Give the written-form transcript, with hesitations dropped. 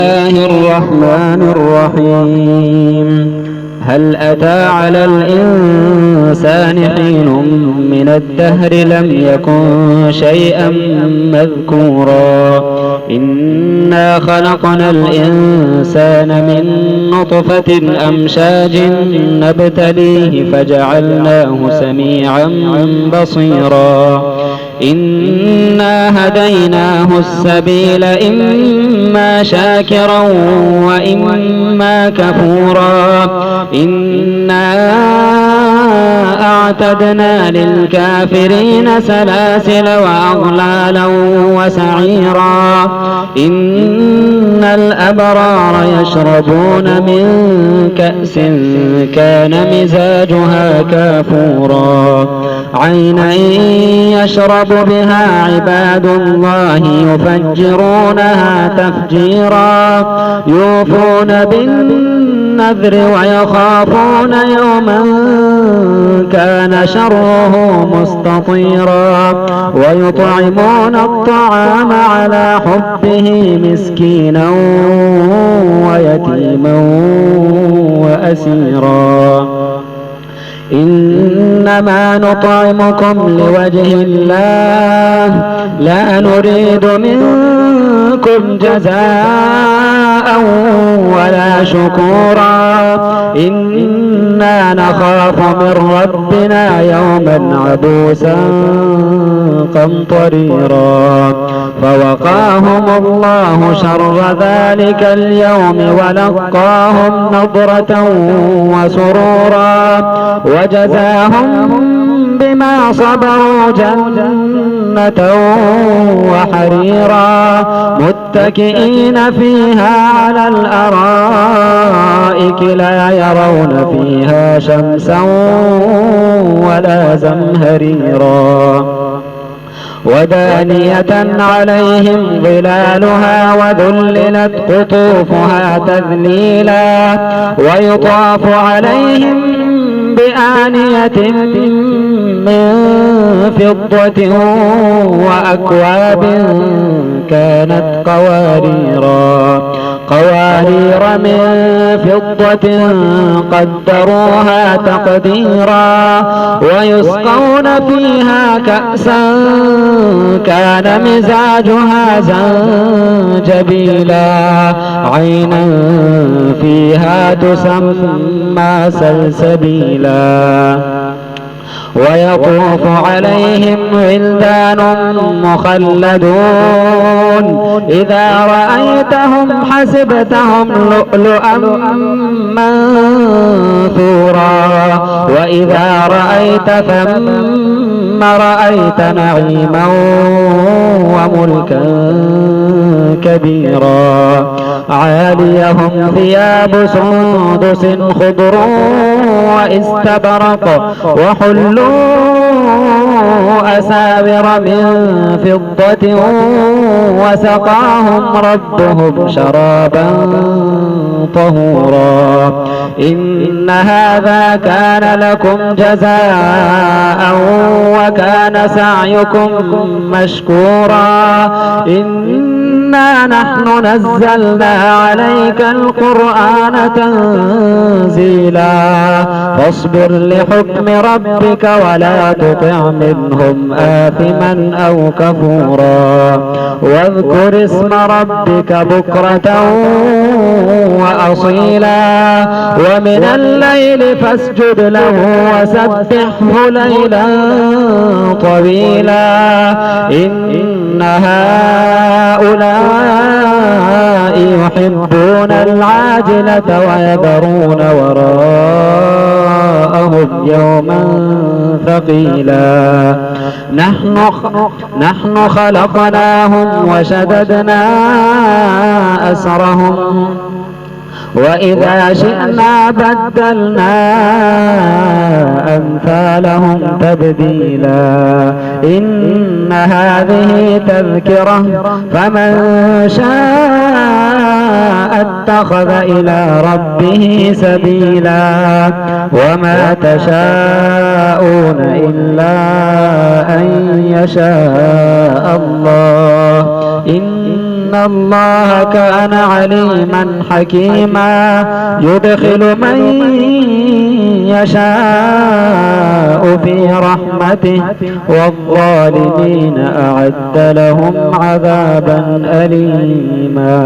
الله الرحمن الرحيم. هل أتى على الإنسان حين من الدهر لم يكن شيئا مذكورا إنا خلقنا الإنسان من نطفة أمشاج نبتليه فجعلناه سميعا بصيرا إنا هديناه السبيل إما شاكرا وإما كفورا إنا أعتدنا للكافرين سلاسل وأغلالا وسعيرا إن الأبرار يشربون من كأس كان مزاجها كافورا عينا يشرب بها عباد الله يفجرونها تفجيرا يوفون بالنذر ويخافون يوما كان شره مستطيرا ويطعمون الطعام على حبه مسكينا ويتيما وأسيرا إنما نطعمكم لوجه الله لا نريد منكم جزاء ولا شكورا إنا نخاف من ربنا يوما عبوسا قمطريرا فوقاهم الله شر ذلك اليوم ولقاهم نضرة وسرورا وجزاهم بما صبروا جنة وحريرا متكئين فيها على الأرائك لا يرون فيها شمسا ولا زمهريرا ودانية عليهم ظلالها وذللت قطوفها تذليلا ويطاف عليهم بآنية من فضة وأكواب كانت قوارير من فضة قدروها تقديرا ويسقون فيها كأسا كان مزاجها زنجبيلا عينا فيها تسمى سلسبيلا ويطوف عليهم ولدان مخلدون إذا رأيتهم حسبتهم لؤلؤا منثورا وإذا رأيت ثم رأيت نعيما وملكا كبيرا عاليهم ثياب سندس خضر واستبرق وحلوا أساور من فضة وسقاهم ربهم شرابا طهورا إن هذا كان لكم جزاء وكان سعيكم مشكورا إنا نحن نزلنا عليك القرآن تنزيلا فاصبر لحكم ربك ولا تطع منهم آثما أو كفورا واذكر اسم ربك بكرة وأصيلا ومن الليل فاسجد له وسبحه ليلا طويلا إن هؤلاء يحبون العاجلة ويذرون وراءهم يوما ثقيلا نحن خلقناهم وشددنا أسرهم وإذا شئنا بدلنا أمثالهم تبديلا إن هذه تذكرة فمن شاء اتخذ إلى ربه سبيلا وما تشاءون إلا أن يشاء الله إن إن الله كان عليما حكيما يدخل من يشاء في رحمته والظالمين أعد لهم عذابا أليما.